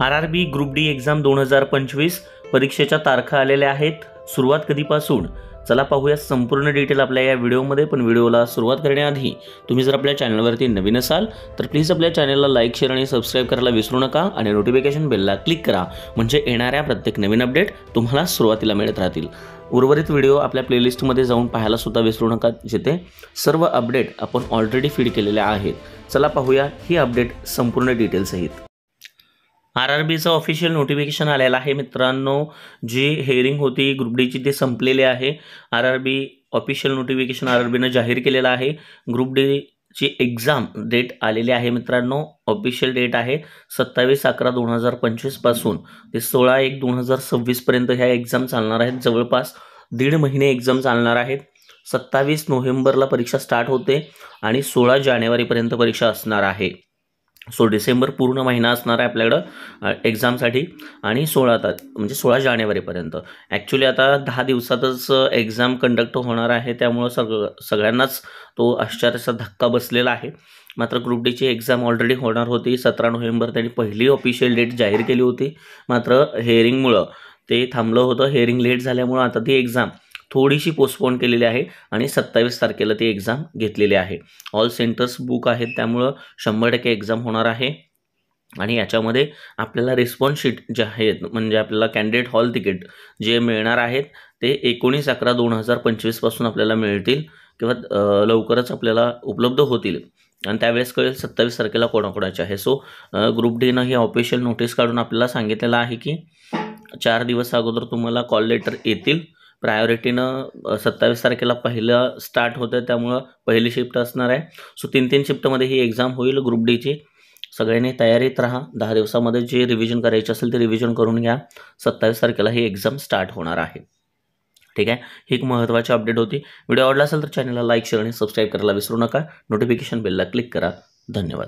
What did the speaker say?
RRB group D exam 2025 परीक्षेच्या तारखा आलेल्या आहेत। सुरुवात कधीपासून चला पाहूया संपूर्ण डिटेल आपल्या या व्हिडिओमध्ये। पण व्हिडिओला सुरुवात करण्याआधी तुम्ही जर आपल्या चॅनलवरती नवीन असाल तर प्लीज आपल्या चॅनलला लाईक शेअर आणि सबस्क्राइब करायला विसरू नका आणि नोटिफिकेशन बेलला क्लिक करा, म्हणजे येणाऱ्या प्रत्येक नवीन अपडेट तुम्हाला सुरुवातीला मिळत राहतील। उर्वरित व्हिडिओ आपल्या प्लेलिस्टमध्ये जाऊन पाहायला सुद्धा विसरू नका, जिथे सर्व अपडेट आपण ऑलरेडी फीड केलेले आहेत। चला पाहूया ही अपडेट संपूर्ण डिटेल सहित। RRBचं ऑफिशियल नोटिफिकेशन आलेलं आहे मित्रांनो। जी हेअरिंग होती ग्रुप डीची ते संपलेले आहे। RRB ऑफिशियल नोटिफिकेशन RRBनं जाहीर केलेलं आहे। ग्रुप डीची एक्झाम डेट आलेली आहे मित्रांनो। ऑफिशियल डेट आहे 27/11/2025 पासून ते 16/1/2026 पर्यंत ह्या एक्झाम चालणार आहेत। जवळपास 1.5 महिने एक्झाम चालणार आहेत। 27 नोव्हेंबरला परीक्षा स्टार्ट होते आणि 16 जानेवारीपर्यंत परीक्षा असणार आहे। सो डिसेंबर पूर्ण महिना असणार आहे आपल्याकडं एक्झामसाठी आणि 16 जानेवारीपर्यंत। ॲक्च्युली आता 10 दिवसातच एक्झाम कंडक्ट होणार आहे, त्यामुळं सगळ्यांनाच तो आश्चर्याचा धक्का बसलेला आहे। मात्र ग्रुप डीची एक्झाम ऑलरेडी होणार होती 17 नोव्हेंबर त्यांनी पहिली ऑफिशियल डेट जाहीर केली होती। मात्र हेअरिंगमुळं ते थांबलं होतं। हेअरिंग लेट झाल्यामुळं आता ती एक्झाम थोडीशी पोस्टपोन केलेली आहे आणि 27 तारखेला ती एक्झाम घेतलेली आहे। ऑल सेंटर्स बुक आहेत, त्यामुळं 100% एक्झाम होणार आहे। आणि याच्यामध्ये आपल्याला रिस्पॉन्स शीट जे आहेत, म्हणजे आपल्याला कॅन्डिडेट हॉल तिकीट जे मिळणार आहेत ते 19/11/2025 पासून आपल्याला मिळतील किंवा लवकरच आपल्याला उपलब्ध होतील आणि त्यावेळेस कळेल 27 तारखेला कोणाकोणाचे आहे। सो ग्रुप डीनं ही ऑफिशियल नोटीस काढून आपल्याला सांगितलेलं आहे की 4 दिवस अगोदर तुम्हाला कॉल लेटर येतील। प्रायोरिटीनं 27 तारखेला पहिलं स्टार्ट होतं, त्यामुळं पहिली शिफ्ट असणार आहे। सो 3 शिफ्टमध्ये ही एक्झाम होईल ग्रुप डीची। सगळ्यांनी तयारीत राहा। 10 दिवसामध्ये जे रिव्हिजन करायचे असेल ते रिव्हिजन करून घ्या। 27 तारखेला ही एक्झाम स्टार्ट होणार आहे। ठीक आहे, ही एक महत्त्वाची अपडेट होती। व्हिडिओ आवडला असेल तर चॅनलला लाईक शेअर आणि सबस्क्राईब करायला विसरू नका। नोटिफिकेशन बेलला क्लिक करा। धन्यवाद।